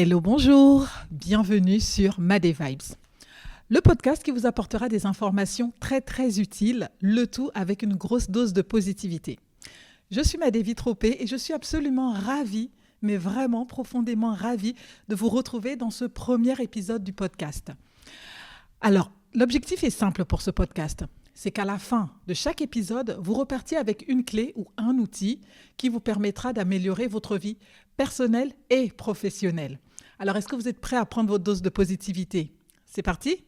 Hello, bonjour, bienvenue sur Madé Vibes, le podcast qui vous apportera des informations très utiles, le tout avec une grosse dose de positivité. Je suis Madé Vitropé et je suis absolument ravie, mais vraiment profondément ravie de vous retrouver dans ce premier épisode du podcast. Alors, l'objectif est simple pour ce podcast. C'est qu'à la fin de chaque épisode, vous repartiez avec une clé ou un outil qui vous permettra d'améliorer votre vie personnelle et professionnelle. Alors, est-ce que vous êtes prêts à prendre votre dose de positivité ? C'est parti ?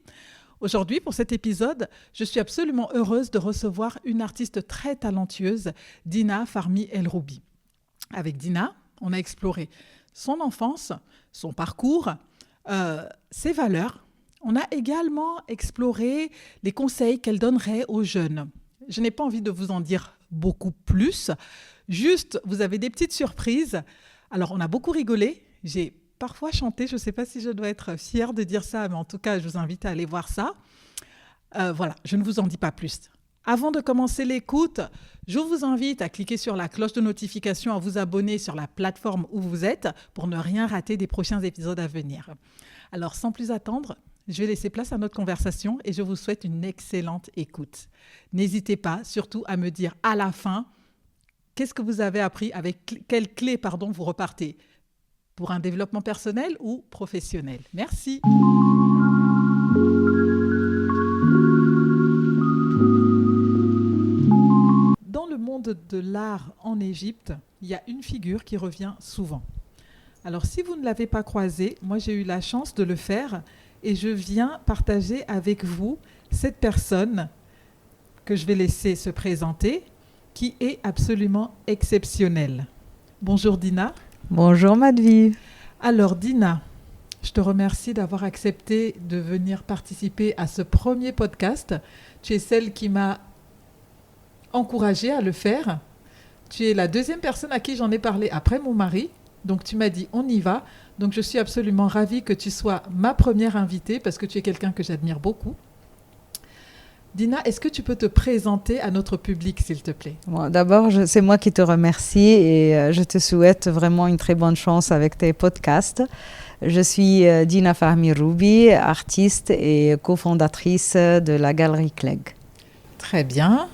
Aujourd'hui, pour cet épisode, je suis absolument heureuse de recevoir une artiste très talentueuse, Dina Farmi El Roubi. Avec Dina, on a exploré son enfance, son parcours, ses valeurs. On a également exploré les conseils qu'elle donnerait aux jeunes. Je n'ai pas envie de vous en dire beaucoup plus. Juste, vous avez des petites surprises. Alors, on a beaucoup rigolé. J'ai parfois chanté. Je ne sais pas si je dois être fière de dire ça, mais en tout cas, je vous invite à aller voir ça. Voilà, je ne vous en dis pas plus. Avant de commencer l'écoute, je vous invite à cliquer sur la cloche de notification, à vous abonner sur la plateforme où vous êtes pour ne rien rater des prochains épisodes à venir. Alors, sans plus attendre, je vais laisser place à notre conversation et je vous souhaite une excellente écoute. N'hésitez pas surtout à me dire à la fin qu'est-ce que vous avez appris, avec quelle clé vous repartez pour un développement personnel ou professionnel. Merci. Dans le monde de l'art en Égypte, il y a une figure qui revient souvent. Alors, si vous ne l'avez pas croisée, moi j'ai eu la chance de le faire et je viens partager avec vous cette personne que je vais laisser se présenter, qui est absolument exceptionnelle. Bonjour Dina. Bonjour Madvi. Alors Dina, je te remercie d'avoir accepté de venir participer à ce premier podcast. Tu es celle qui m'a encouragée à le faire. Tu es la deuxième personne à qui j'en ai parlé après mon mari. Donc tu m'as dit on y va. Donc je suis absolument ravie que tu sois ma première invitée parce que tu es quelqu'un que j'admire beaucoup. Dina, est-ce que tu peux te présenter à notre public, s'il te plaît ? Bon, d'abord, c'est moi qui te remercie et je te souhaite vraiment une très bonne chance avec tes podcasts. Je suis Dina Farmi El Roubi, artiste et cofondatrice de la Galerie Clegg. Très bien.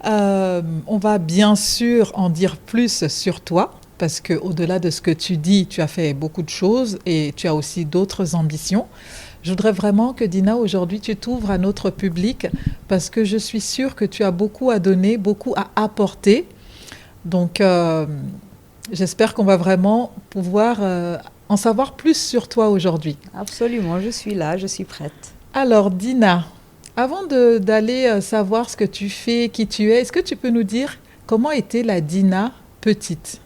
On va bien sûr en dire plus sur toi. Parce qu'au-delà de ce que tu dis, tu as fait beaucoup de choses et tu as aussi d'autres ambitions. Je voudrais vraiment que Dina, aujourd'hui, tu t'ouvres à notre public parce que je suis sûre que tu as beaucoup à donner, beaucoup à apporter. Donc, j'espère qu'on va vraiment pouvoir en savoir plus sur toi aujourd'hui. Absolument, je suis là, je suis prête. Alors, Dina, avant d'aller savoir ce que tu fais, qui tu es, est-ce que tu peux nous dire comment était la Dina petite ?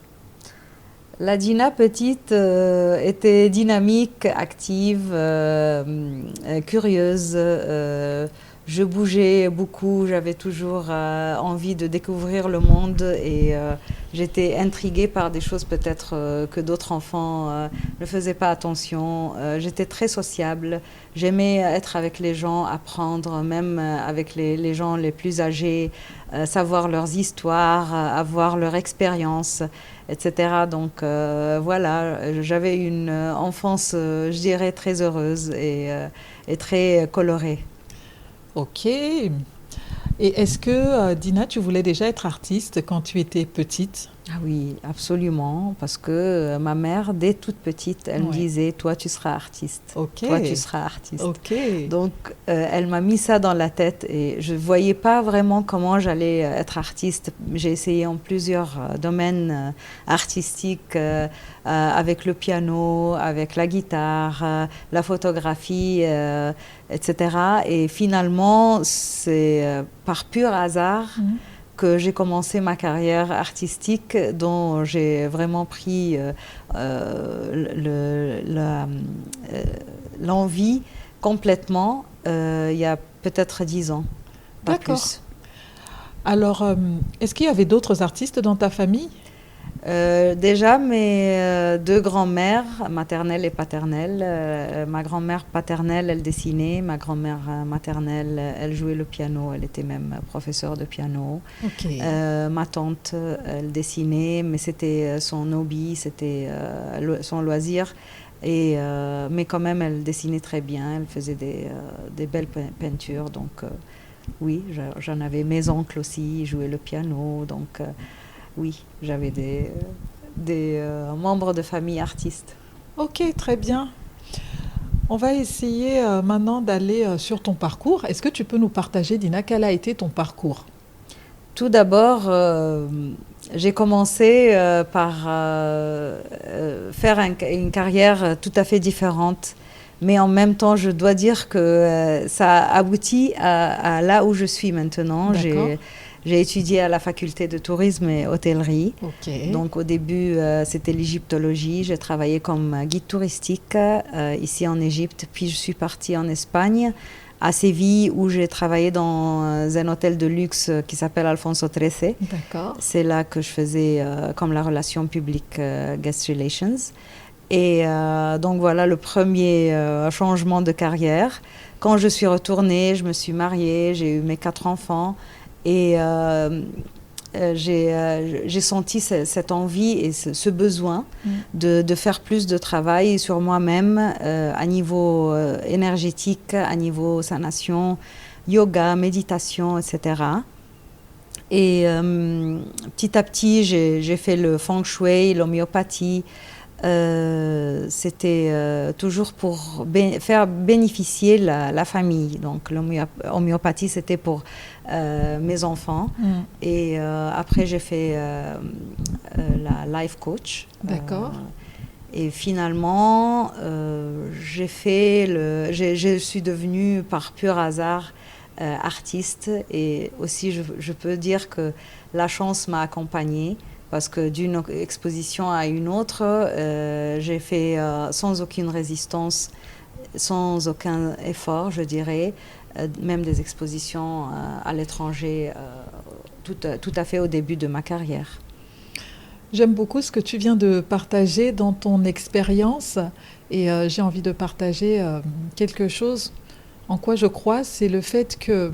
La Dina petite était dynamique, active, curieuse. Je bougeais beaucoup, j'avais toujours envie de découvrir le monde et j'étais intriguée par des choses peut-être que d'autres enfants ne faisaient pas attention. J'étais très sociable, j'aimais être avec les gens, apprendre, même avec les gens les plus âgés, savoir leurs histoires, avoir leur expérience, etc. Donc voilà, j'avais une enfance, je dirais, très heureuse et très colorée. Ok. Et est-ce que, Dina, tu voulais déjà être artiste quand tu étais petite ? Ah oui, absolument, parce que ma mère, dès toute petite, elle me disait « Toi, tu seras artiste. Okay. Toi, tu seras artiste. Okay. » Donc, elle m'a mis ça dans la tête et je ne voyais pas vraiment comment j'allais être artiste. J'ai essayé en plusieurs domaines artistiques, avec le piano, avec la guitare, la photographie, etc. Et finalement, c'est par pur hasard que j'ai commencé ma carrière artistique dont j'ai vraiment pris l'envie complètement il y a peut-être 10 ans, pas D'accord. plus. Alors, est-ce qu'il y avait d'autres artistes dans ta famille ? Déjà, mes deux grands-mères, maternelle et paternelle. Ma grand-mère paternelle, elle dessinait. Ma grand-mère maternelle, elle jouait le piano. Elle était même professeure de piano. Okay. Ma tante, elle dessinait, mais c'était son hobby, c'était son loisir. Mais quand même, elle dessinait très bien, elle faisait des belles peintures. Donc oui, j'en avais. Mes oncles aussi jouaient le piano. Donc oui, j'avais des membres de famille artistes. Ok, très bien. On va essayer maintenant d'aller sur ton parcours. Est-ce que tu peux nous partager, Dina, quel a été ton parcours? Tout d'abord, j'ai commencé par faire une carrière tout à fait différente. Mais en même temps, je dois dire que ça aboutit à là où je suis maintenant. J'ai étudié à la faculté de tourisme et hôtellerie. Okay. Donc au début, c'était l'égyptologie. J'ai travaillé comme guide touristique ici en Égypte. Puis je suis partie en Espagne, à Séville, où j'ai travaillé dans un hôtel de luxe qui s'appelle Alfonso XIII. D'accord. C'est là que je faisais comme la relation publique, guest relations. Et donc voilà le premier changement de carrière. Quand je suis retournée, je me suis mariée, j'ai eu mes 4 enfants. Et j'ai senti cette envie et ce besoin de faire plus de travail sur moi-même à niveau énergétique, à niveau sanation, yoga, méditation, etc. Et petit à petit, j'ai fait le feng shui, l'homéopathie. C'était toujours pour faire bénéficier la famille. Donc l'homéopathie, c'était pour mes enfants. Et après, j'ai fait la life coach. D'accord. Et finalement, je suis devenue par pur hasard artiste. Et aussi, je peux dire que la chance m'a accompagnée. Parce que d'une exposition à une autre, j'ai fait sans aucune résistance, sans aucun effort, je dirais, même des expositions à l'étranger, tout à fait au début de ma carrière. J'aime beaucoup ce que tu viens de partager dans ton expérience et j'ai envie de partager quelque chose en quoi je crois, c'est le fait que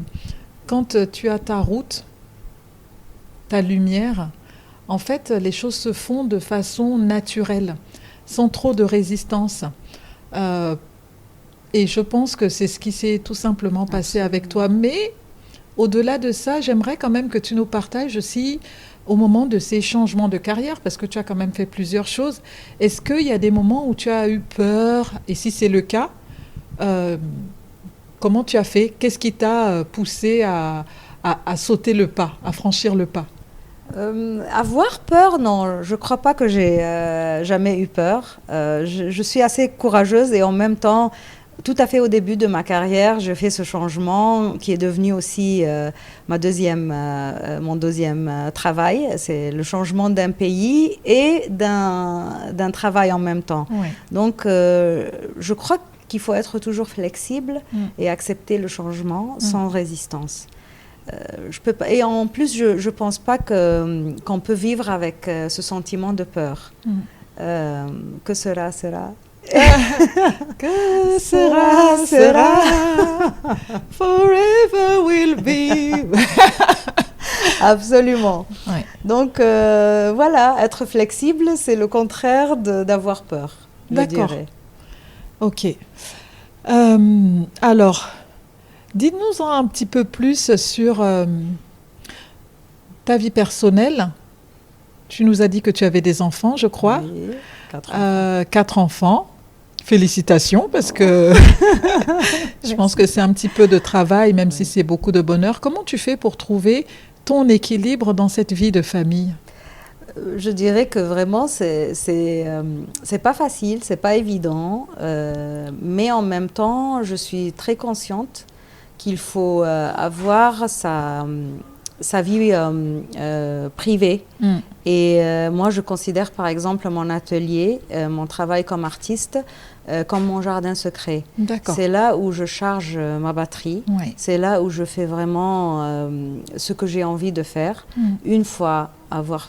quand tu as ta route, ta lumière, en fait, les choses se font de façon naturelle, sans trop de résistance. Et je pense que c'est ce qui s'est tout simplement passé avec toi. Mais au-delà de ça, j'aimerais quand même que tu nous partages aussi au moment de ces changements de carrière, parce que tu as quand même fait plusieurs choses. Est-ce qu'il y a des moments où tu as eu peur? Et si c'est le cas, comment tu as fait? Qu'est-ce qui t'a poussé à sauter le pas, à franchir le pas? Avoir peur, non, je ne crois pas que j'ai jamais eu peur. Je suis assez courageuse et en même temps, tout à fait au début de ma carrière, je fais ce changement qui est devenu aussi mon deuxième travail. C'est le changement d'un pays et d'un travail en même temps. Ouais. Donc, je crois qu'il faut être toujours flexible et accepter le changement sans résistance. Je peux pas, et en plus, je pense pas qu'on peut vivre avec ce sentiment de peur. Que sera, sera. Que sera, sera. Forever will be. Absolument. Ouais. Donc voilà, être flexible, c'est le contraire d'avoir peur. D'accord. Ok. Alors. Dis-nous un petit peu plus sur ta vie personnelle. Tu nous as dit que tu avais des enfants, je crois. Oui, 4 enfants. 4 enfants. Félicitations, parce que je pense que c'est un petit peu de travail, même si c'est beaucoup de bonheur. Comment tu fais pour trouver ton équilibre dans cette vie de famille? Je dirais que vraiment, c'est pas facile, c'est pas évident. Mais en même temps, je suis très consciente qu'il faut avoir sa vie privée. Et moi, je considère par exemple mon atelier, mon travail comme artiste, comme mon jardin secret. D'accord. C'est là où je charge ma batterie. Ouais. C'est là où je fais vraiment ce que j'ai envie de faire. Une fois avoir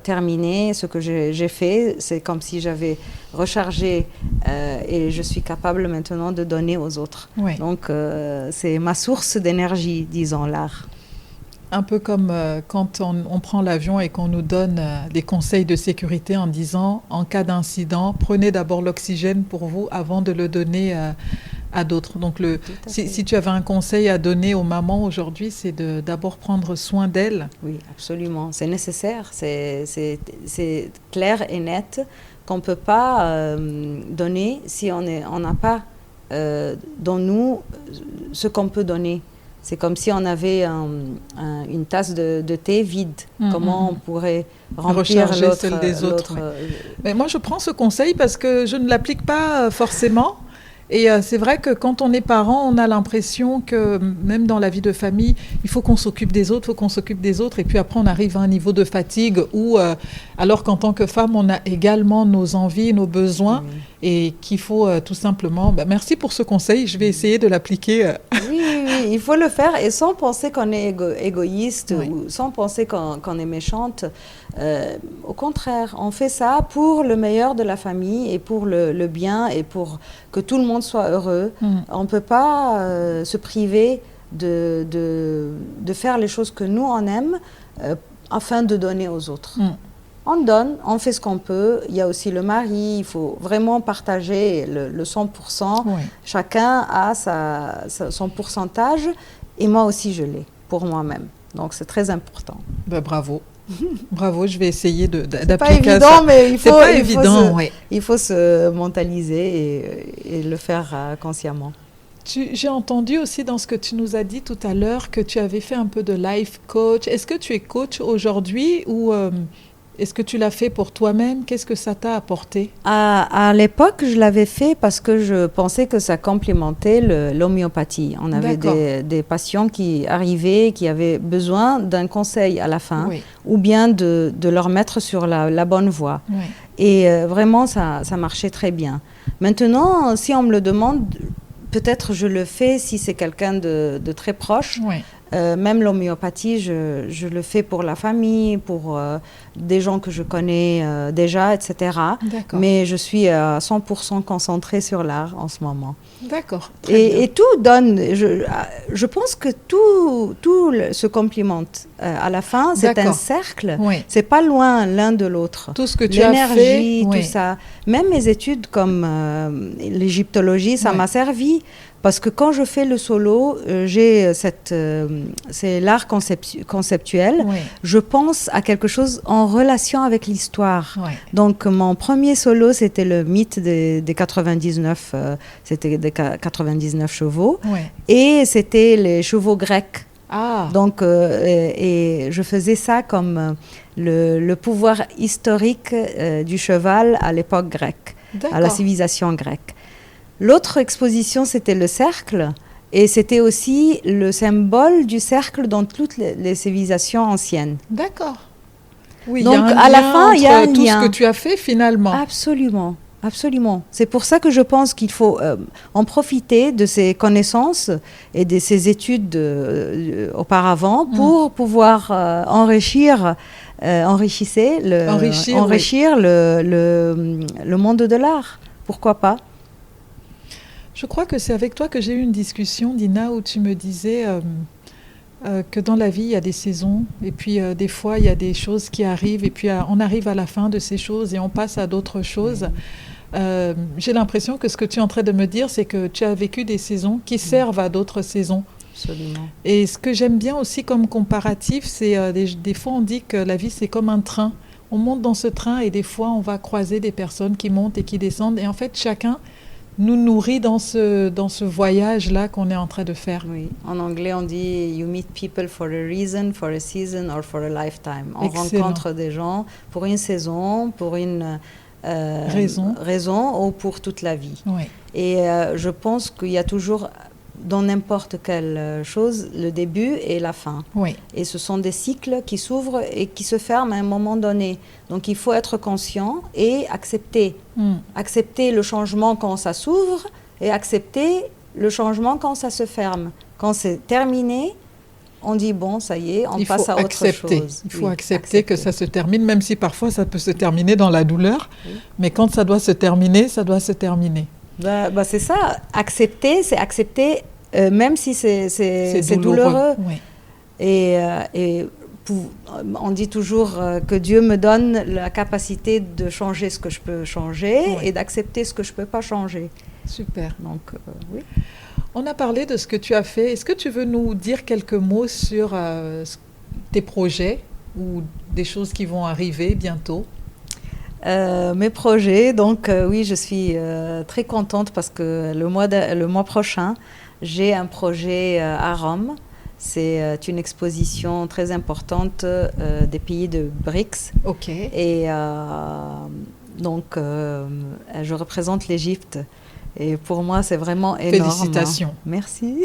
terminé ce que j'ai fait, c'est comme si j'avais rechargé et je suis capable maintenant de donner aux autres. Ouais. Donc, c'est ma source d'énergie, disons, l'art. Un peu comme quand on prend l'avion et qu'on nous donne des conseils de sécurité en disant, en cas d'incident, prenez d'abord l'oxygène pour vous avant de le donner à d'autres. Donc, si tu avais un conseil à donner aux mamans aujourd'hui, c'est d'abord prendre soin d'elles. Oui, absolument. C'est nécessaire. C'est clair et net qu'on ne peut pas donner si on n'a pas dans nous ce qu'on peut donner. C'est comme si on avait une tasse de thé vide. Comment on pourrait remplir celle des autres. Mais moi, je prends ce conseil parce que je ne l'applique pas forcément. Et c'est vrai que quand on est parent, on a l'impression que même dans la vie de famille, il faut qu'on s'occupe des autres, Et puis après, on arrive à un niveau de fatigue où, alors qu'en tant que femme, on a également nos envies, nos besoins, et qu'il faut tout simplement... merci pour ce conseil, je vais essayer de l'appliquer. Oui, il faut le faire et sans penser qu'on est égoïste ou sans penser qu'on est méchante. Au contraire, on fait ça pour le meilleur de la famille et pour le bien et pour que tout le monde soit heureux. On ne peut pas se priver de faire les choses que nous, on aime afin de donner aux autres. On donne, on fait ce qu'on peut. Il y a aussi le mari, il faut vraiment partager le 100%. Chacun a son pourcentage et moi aussi je l'ai pour moi-même. Donc c'est très important. Bravo. Bravo, je vais essayer d'appliquer ça. C'est pas évident, mais il faut se mentaliser et le faire consciemment. J'ai entendu aussi dans ce que tu nous as dit tout à l'heure que tu avais fait un peu de life coach. Est-ce que tu es coach aujourd'hui ou est-ce que tu l'as fait pour toi-même? Qu'est-ce que ça t'a apporté? À l'époque, je l'avais fait parce que je pensais que ça complémentait l'homéopathie. On avait des patients qui arrivaient, qui avaient besoin d'un conseil à la fin, ou bien de leur mettre sur la bonne voie. Et vraiment, ça marchait très bien. Maintenant, si on me le demande, peut-être je le fais si c'est quelqu'un de très proche. Même l'homéopathie, je le fais pour la famille, pour des gens que je connais déjà, etc. Mais je suis à 100% concentrée sur l'art en ce moment. D'accord. Et tout donne... Je pense que tout se complimente. À la fin, c'est un cercle. C'est pas loin l'un de l'autre. Tout ce que tu as fait. L'énergie, tout ça. Même mes études comme l'égyptologie, ça m'a servi. Parce que quand je fais le solo, c'est l'art conceptuel. Je pense à quelque chose en relation avec l'histoire. Donc, mon premier solo, c'était le mythe des 99, c'était des 99 chevaux. Et c'était les chevaux grecs. Donc, et je faisais ça comme le pouvoir historique du cheval à l'époque grecque, à la civilisation grecque. L'autre exposition, c'était le cercle, et c'était aussi le symbole du cercle dans toutes les civilisations anciennes. D'accord. Oui, donc à la fin, il y a tout ce que tu as fait finalement. Absolument, absolument. C'est pour ça que je pense qu'il faut en profiter de ces connaissances et de ces études auparavant pour pouvoir enrichir le monde de l'art. Pourquoi pas? Je crois que c'est avec toi que j'ai eu une discussion, Dina, où tu me disais que dans la vie, il y a des saisons. Et puis, des fois, il y a des choses qui arrivent. Et puis, on arrive à la fin de ces choses et on passe à d'autres choses. J'ai l'impression que ce que tu es en train de me dire, c'est que tu as vécu des saisons qui servent à d'autres saisons. Absolument. Et ce que j'aime bien aussi comme comparatif, c'est des fois, on dit que la vie, c'est comme un train. On monte dans ce train et des fois, on va croiser des personnes qui montent et qui descendent. Et en fait, chacun nous nourrit dans ce voyage-là qu'on est en train de faire. Oui, en anglais on dit « You meet people for a reason, for a season or for a lifetime ». On rencontre des gens pour une saison, pour une raison ou pour toute la vie. Et je pense qu'il y a toujours, dans n'importe quelle chose, le début et la fin. Et ce sont des cycles qui s'ouvrent et qui se ferment à un moment donné. Donc il faut être conscient et accepter. Accepter le changement quand ça s'ouvre et accepter le changement quand ça se ferme. Quand c'est terminé, on dit bon, ça y est, on passe à autre chose. Il faut accepter que ça se termine, même si parfois ça peut se terminer dans la douleur. Mais quand ça doit se terminer, ça doit se terminer. C'est ça, accepter, c'est accepter, même si c'est douloureux. Et on dit toujours que Dieu me donne la capacité de changer ce que je peux changer et d'accepter ce que je ne peux pas changer. Super. Donc, oui. On a parlé de ce que tu as fait. Est-ce que tu veux nous dire quelques mots sur tes projets ou des choses qui vont arriver bientôt? Mes projets, donc oui, je suis très contente parce que le mois prochain, j'ai un projet à Rome. C'est une exposition très importante des pays de BRICS. Ok. Et donc, je représente l'Égypte. Et pour moi, c'est vraiment énorme. Félicitations. Merci.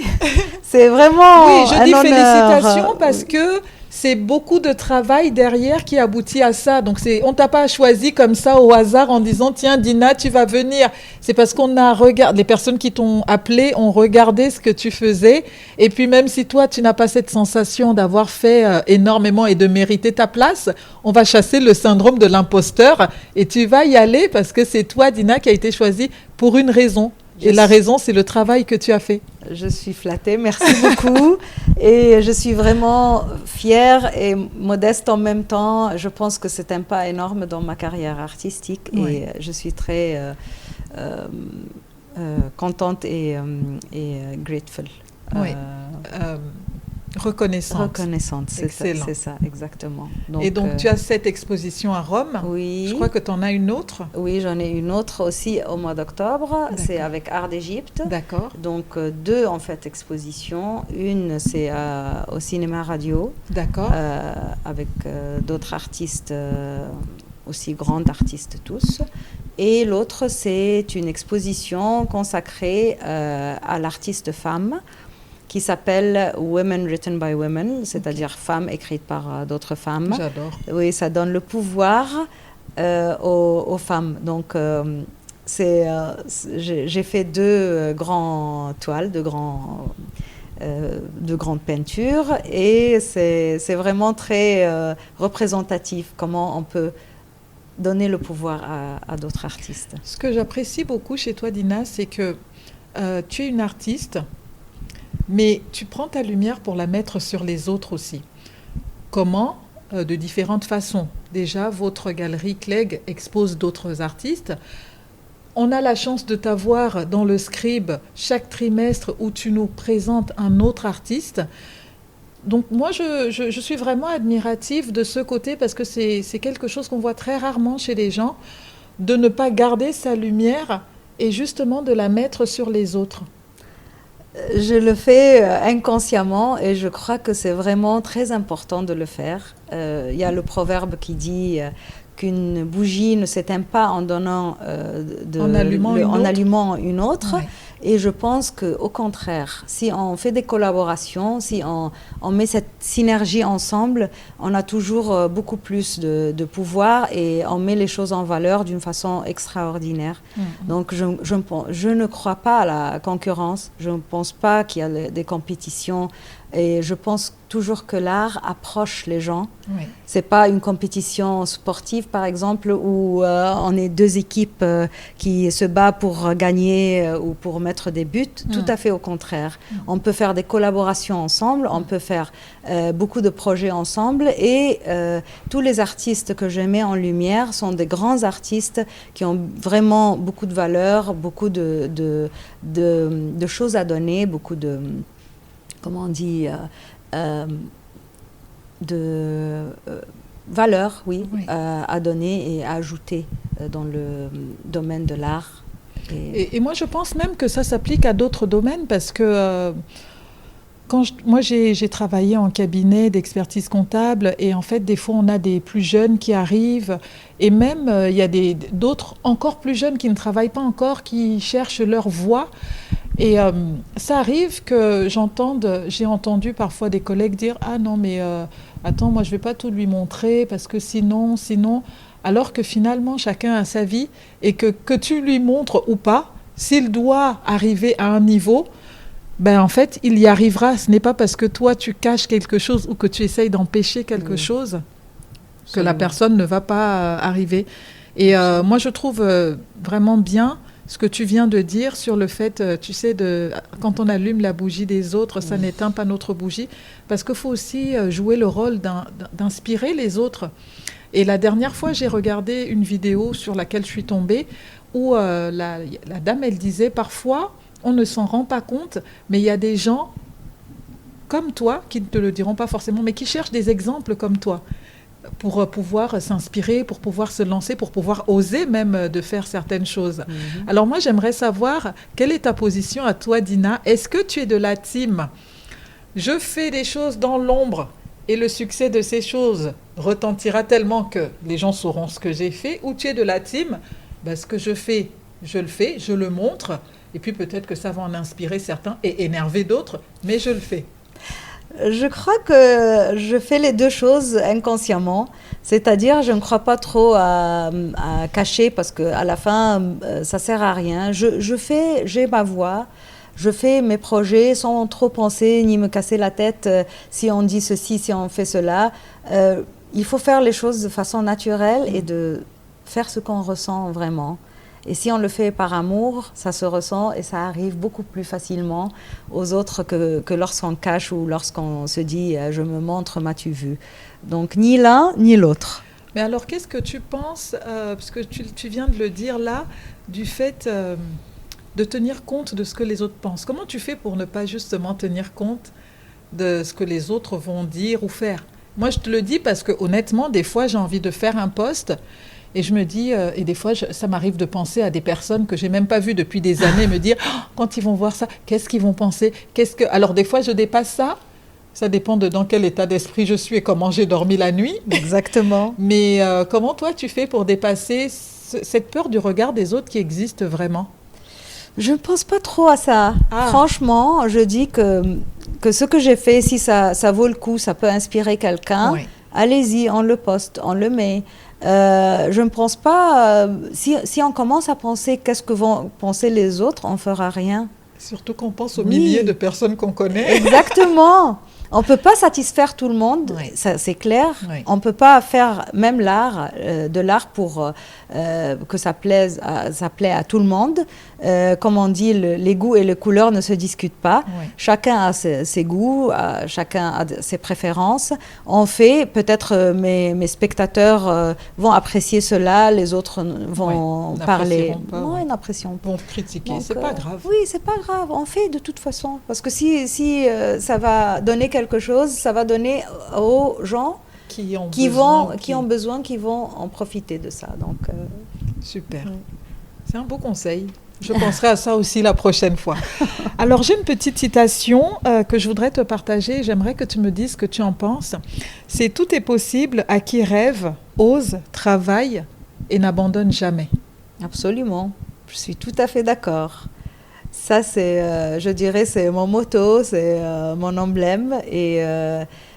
C'est vraiment oui, je dis honneur. Félicitations parce que c'est beaucoup de travail derrière qui aboutit à ça. Donc, on ne t'a pas choisi comme ça au hasard en disant « Tiens, Dina, tu vas venir ». C'est parce qu'on a regardé, les personnes qui t'ont appelé ont regardé ce que tu faisais. Et puis, même si toi, tu n'as pas cette sensation d'avoir fait énormément et de mériter ta place, on va chasser le syndrome de l'imposteur et tu vas y aller parce que c'est toi, Dina, qui a été choisie pour une raison. Et la raison, c'est le travail que tu as fait. Je suis flattée, merci beaucoup. Et je suis vraiment fière et modeste en même temps. Je pense que c'est un pas énorme dans ma carrière artistique. Oui. Et je suis très contente et grateful. Oui. Reconnaissante. Reconnaissante, c'est ça, exactement. Donc, et donc, tu as cette exposition à Rome. Oui. Je crois que tu en as une autre. Oui, j'en ai une autre aussi au mois d'octobre. C'est avec Art d'Égypte. D'accord. Donc, deux, en fait, expositions. Une, c'est au Cinéma Radio. D'accord. Avec d'autres artistes, aussi grands artistes tous. Et l'autre, c'est une exposition consacrée à l'artiste femme, qui s'appelle Women Written by Women, c'est-à-dire femmes écrites par d'autres femmes. J'adore. Oui, ça donne le pouvoir aux femmes. Donc, j'ai fait deux grandes toiles, de grandes peintures, et c'est vraiment très représentatif, comment on peut donner le pouvoir à d'autres artistes. Ce que j'apprécie beaucoup chez toi, Dina, c'est que tu es une artiste, mais tu prends ta lumière pour la mettre sur les autres aussi. Comment? De différentes façons. Déjà, votre galerie Clegg expose d'autres artistes. On a la chance de t'avoir dans le Scribe chaque trimestre où tu nous présentes un autre artiste. Donc moi, je suis vraiment admirative de ce côté parce que c'est quelque chose qu'on voit très rarement chez les gens, de ne pas garder sa lumière et justement de la mettre sur les autres. Je le fais inconsciemment et je crois que c'est vraiment très important de le faire. Il y a le proverbe qui dit qu'une bougie ne s'éteint pas en donnant en allumant une autre. Ouais. Et je pense qu'au contraire, si on fait des collaborations, si on met cette synergie ensemble, on a toujours beaucoup plus de pouvoir et on met les choses en valeur d'une façon extraordinaire. Donc je ne crois pas à la concurrence, je ne pense pas qu'il y a des compétitions et je pense toujours que l'art approche les gens. Oui. C'est pas une compétition sportive, par exemple, où on est deux équipes qui se battent pour gagner ou pour mettre des buts. Tout à fait au contraire. On peut faire des collaborations ensemble, on peut faire beaucoup de projets ensemble et tous les artistes que je mets en lumière sont des grands artistes qui ont vraiment beaucoup de valeur, beaucoup de choses à donner, beaucoup de... comment on dit, de valeur, oui. À donner et à ajouter dans le domaine de l'art. Et moi, je pense même que ça s'applique à d'autres domaines parce que moi, j'ai travaillé en cabinet d'expertise comptable et en fait, des fois, on a des plus jeunes qui arrivent et même, il y a d'autres encore plus jeunes qui ne travaillent pas encore, qui cherchent leur voie. Et ça arrive que j'ai entendu parfois des collègues dire « Ah non, mais attends, moi je ne vais pas tout lui montrer parce que sinon… » Alors que finalement, chacun a sa vie et que tu lui montres ou pas, s'il doit arriver à un niveau, ben en fait, il y arrivera. Ce n'est pas parce que toi, tu caches quelque chose ou que tu essayes d'empêcher quelque chose que la personne ne va pas arriver. Et moi, je trouve vraiment bien ce que tu viens de dire sur le fait, tu sais, quand on allume la bougie des autres, ça n'éteint pas notre bougie, parce qu'il faut aussi jouer le rôle d'inspirer les autres. Et la dernière fois, j'ai regardé une vidéo sur laquelle je suis tombée, où la dame, elle disait, parfois, on ne s'en rend pas compte, mais il y a des gens comme toi, qui ne te le diront pas forcément, mais qui cherchent des exemples comme toi, pour pouvoir s'inspirer, pour pouvoir se lancer, pour pouvoir oser même de faire certaines choses. Alors moi, j'aimerais savoir, quelle est ta position à toi, Dina? Est-ce que tu es de la team « je fais des choses dans l'ombre et le succès de ces choses retentira tellement que les gens sauront ce que j'ai fait » ou tu es de la team « ce que je fais, je le fais, je le montre et puis peut-être que ça va en inspirer certains et énerver d'autres, mais je le fais ». Je crois que je fais les deux choses inconsciemment, c'est-à-dire je ne crois pas trop à cacher parce qu'à la fin, ça ne sert à rien. J'ai ma voix, je fais mes projets sans trop penser ni me casser la tête si on dit ceci, si on fait cela. Il faut faire les choses de façon naturelle et de faire ce qu'on ressent vraiment. Et si on le fait par amour, ça se ressent et ça arrive beaucoup plus facilement aux autres que lorsqu'on cache ou lorsqu'on se dit « je me montre, m'as-tu vu ?» Donc ni l'un ni l'autre. Mais alors qu'est-ce que tu penses, parce que tu viens de le dire là, du fait de tenir compte de ce que les autres pensent. Comment tu fais pour ne pas justement tenir compte de ce que les autres vont dire ou faire? Moi je te le dis parce que honnêtement, des fois j'ai envie de faire un post. Et je me dis, et des fois, ça m'arrive de penser à des personnes que j'ai même pas vues depuis des années, me dire, oh, quand ils vont voir ça, qu'est-ce qu'ils vont penser? Alors des fois, je dépasse ça. Ça dépend de dans quel état d'esprit je suis et comment j'ai dormi la nuit. Exactement. Mais comment toi, tu fais pour dépasser cette peur du regard des autres qui existe vraiment? Je ne pense pas trop à ça. Franchement, je dis que ce que j'ai fait, si ça vaut le coup, ça peut inspirer quelqu'un, oui. Allez-y, on le poste, on le met. Je ne pense pas, si on commence à penser qu'est-ce que vont penser les autres, on ne fera rien. Surtout qu'on pense aux milliers de personnes qu'on connaît. Exactement. On ne peut pas satisfaire tout le monde, oui. C'est clair. Oui. On ne peut pas faire même de l'art pour que ça plaît à tout le monde. Comme on dit, les goûts et les couleurs ne se discutent pas. Oui. Chacun a ses goûts, chacun a ses préférences. On fait, peut-être mes spectateurs vont apprécier cela, les autres vont parler. Non, n'apprécient pas. Vont critiquer, c'est pas grave. Oui, c'est pas grave. On fait de toute façon. Parce que si ça va donner quelque chose, ça va donner aux gens qui ont besoin, qui vont en profiter de ça. Donc, super. C'est un beau conseil. Je penserai à ça aussi la prochaine fois. Alors, j'ai une petite citation que je voudrais te partager. J'aimerais que tu me dises ce que tu en penses. C'est « Tout est possible à qui rêve, ose, travaille et n'abandonne jamais ». Absolument. Je suis tout à fait d'accord. Ça, je dirais, c'est mon motto, c'est mon emblème. Et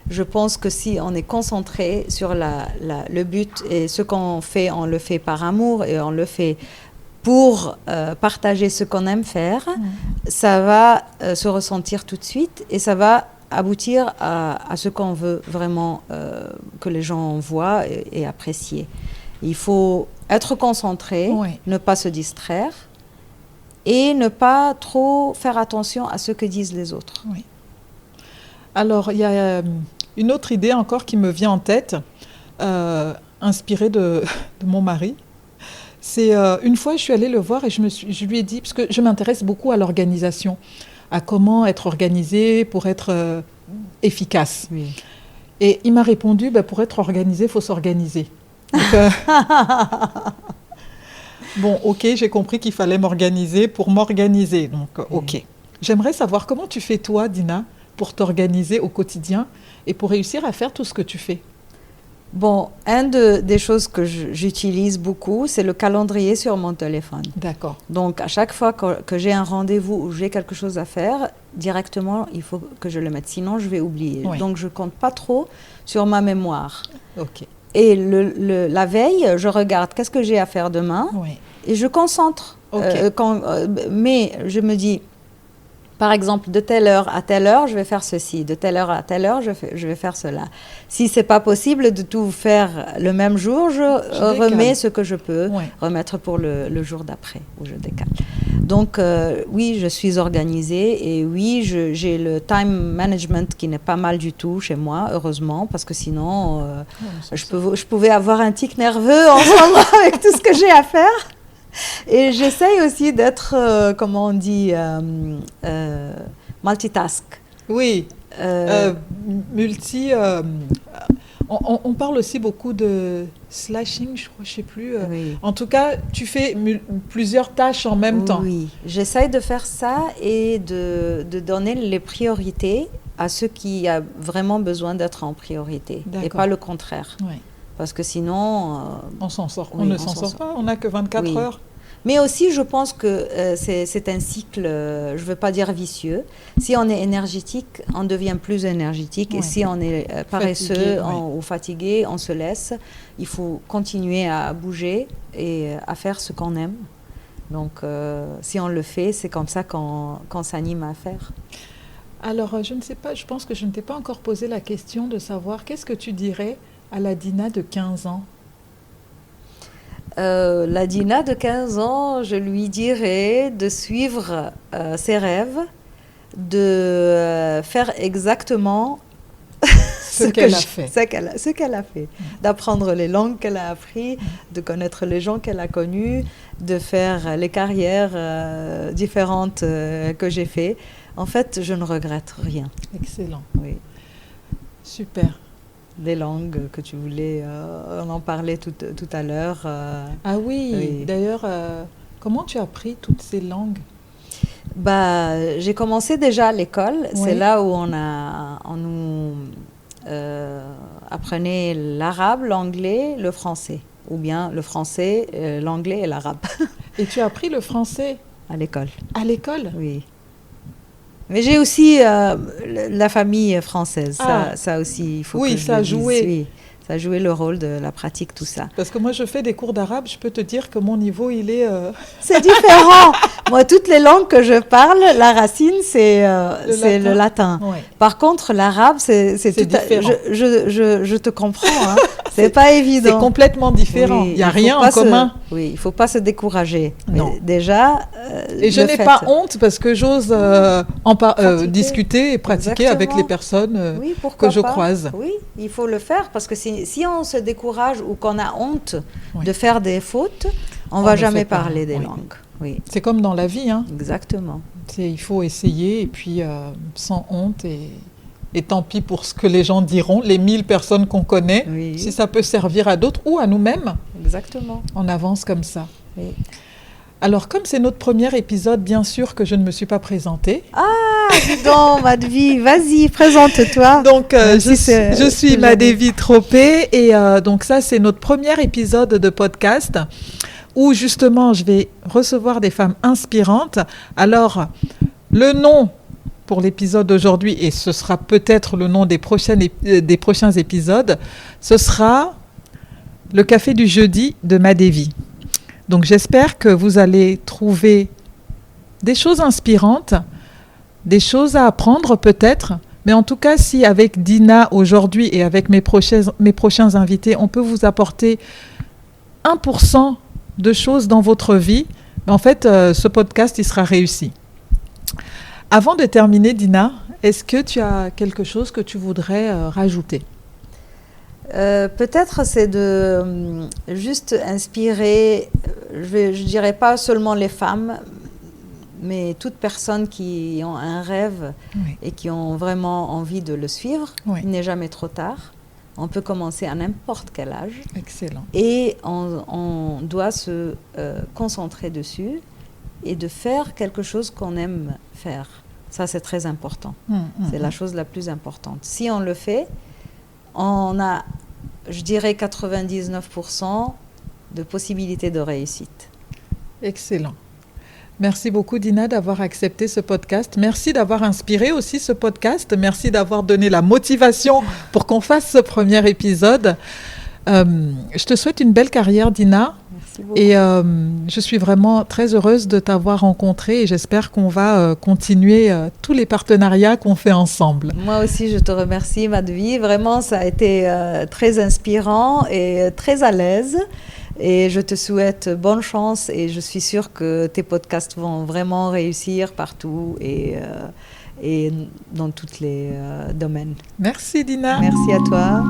je pense que si on est concentré sur le but et ce qu'on fait, on le fait par amour et on le fait pour partager ce qu'on aime faire, ça va se ressentir tout de suite et ça va aboutir à ce qu'on veut vraiment que les gens voient et apprécient. Il faut être concentré, ne pas se distraire. Et ne pas trop faire attention à ce que disent les autres. Oui. Alors, il y a une autre idée encore qui me vient en tête, inspirée de mon mari. C'est une fois, je suis allée le voir et je lui ai dit, parce que je m'intéresse beaucoup à l'organisation, à comment être organisé pour être efficace. Oui. Et il m'a répondu, pour être organisé, il faut s'organiser. Donc, bon, ok, j'ai compris qu'il fallait m'organiser pour m'organiser. Donc, ok. J'aimerais savoir comment tu fais, toi, Dina, pour t'organiser au quotidien et pour réussir à faire tout ce que tu fais. Bon, des choses que j'utilise beaucoup, c'est le calendrier sur mon téléphone. D'accord. Donc, à chaque fois que j'ai un rendez-vous ou j'ai quelque chose à faire, directement, il faut que je le mette. Sinon, je vais oublier. Oui. Donc, je ne compte pas trop sur ma mémoire. Ok. Et la veille, je regarde qu'est-ce que j'ai à faire demain et je concentre. Okay. Mais je me dis, Par exemple, de telle heure à telle heure, je vais faire ceci. De telle heure à telle heure, je vais faire cela. Si c'est pas possible de tout faire le même jour, je remets ce que je peux remettre pour le jour d'après, où je décale. Donc, oui, je suis organisée et oui, j'ai le time management qui n'est pas mal du tout chez moi, heureusement, parce que sinon, je pouvais avoir un tic nerveux en ce moment avec tout ce que j'ai à faire. Et j'essaye aussi d'être, comment on dit, multitask. Oui, on parle aussi beaucoup de slashing, je crois, je ne sais plus. Oui. En tout cas, tu fais plusieurs tâches en même temps. Oui, j'essaye de faire ça et de donner les priorités à ceux qui ont vraiment besoin d'être en priorité. Et pas le contraire. Oui. Parce que sinon... on s'en sort. Oui, on ne s'en sort pas, on n'a que 24 heures. Mais aussi, je pense que c'est un cycle, je ne veux pas dire vicieux. Si on est énergétique, on devient plus énergétique. Et si on est paresseux ou fatigué, on se laisse. Il faut continuer à bouger et à faire ce qu'on aime. Donc, si on le fait, c'est comme ça qu'on s'anime à faire. Alors, je ne sais pas, je pense que je ne t'ai pas encore posé la question de savoir qu'est-ce que tu dirais à la Dina de 15 ans. La Dina de 15 ans, je lui dirais de suivre ses rêves, de faire exactement ce qu'elle a fait, d'apprendre les langues qu'elle a apprises, de connaître les gens qu'elle a connus, de faire les carrières différentes que j'ai fait. En fait, je ne regrette rien. Excellent. Oui. Super. Les langues que tu voulais, on en parlait tout à l'heure. Ah oui. D'ailleurs, comment tu as appris toutes ces langues? J'ai commencé déjà à l'école. C'est là où on nous apprenait l'arabe, l'anglais, le français. Ou bien le français, l'anglais et l'arabe. Et tu as appris le français? À l'école. À l'école? Oui. Mais j'ai aussi la famille française, ça aussi, il faut que je ça a joué. Oui, ça a joué le rôle de la pratique, tout ça. Parce que moi, je fais des cours d'arabe, je peux te dire que mon niveau, il est... C'est différent. Moi, toutes les langues que je parle, la racine, c'est le latin. Ouais. Par contre, l'arabe, c'est différent. Je te comprends, hein. C'est pas évident. C'est complètement différent. Oui, il n'y a rien en commun. Oui, il ne faut pas se décourager. Non. Mais déjà, et je n'ai pas honte parce que j'ose discuter et pratiquer avec les personnes que je croise. Oui, il faut le faire parce que si on se décourage ou qu'on a honte de faire des fautes, on ne va jamais parler des langues. Oui. C'est comme dans la vie. Hein. Exactement. Il faut essayer et puis sans honte et tant pis pour ce que les gens diront, les 1000 personnes qu'on connaît, si ça peut servir à d'autres ou à nous-mêmes. Exactement. On avance comme ça. Oui. Alors, comme c'est notre premier épisode, bien sûr que je ne me suis pas présentée. Ah, dis donc, Madvi, vas-y, présente-toi. Donc, je suis Madvi Tropé et donc ça, c'est notre premier épisode de podcast où justement, je vais recevoir des femmes inspirantes. Alors, le nom pour l'épisode d'aujourd'hui, et ce sera peut-être le nom des prochains épisodes, ce sera le café du jeudi de Madvi. Donc j'espère que vous allez trouver des choses inspirantes, des choses à apprendre peut-être, mais en tout cas si avec Dina aujourd'hui et avec mes prochains invités, on peut vous apporter 1% de choses dans votre vie, en fait ce podcast il sera réussi. Avant de terminer, Dina, est-ce que tu as quelque chose que tu voudrais rajouter ? Peut-être c'est de juste inspirer, je dirais pas seulement les femmes, mais toute personne qui ont un rêve et qui ont vraiment envie de le suivre. Il n'est jamais trop tard. On peut commencer à n'importe quel âge. Excellent. Et on doit se concentrer dessus et de faire quelque chose qu'on aime faire. Ça, c'est très important. C'est la chose la plus importante. Si on le fait, on a, je dirais, 99% de possibilités de réussite. Excellent. Merci beaucoup, Dina, d'avoir accepté ce podcast. Merci d'avoir inspiré aussi ce podcast. Merci d'avoir donné la motivation pour qu'on fasse ce premier épisode. Je te souhaite une belle carrière, Dina. Merci. Merci beaucoup. Et je suis vraiment très heureuse de t'avoir rencontré et j'espère qu'on va continuer tous les partenariats qu'on fait ensemble. Moi aussi, je te remercie, Madhvi. Vraiment, ça a été très inspirant et très à l'aise. Et je te souhaite bonne chance et je suis sûre que tes podcasts vont vraiment réussir partout et dans tous les domaines. Merci Dina. Merci à toi.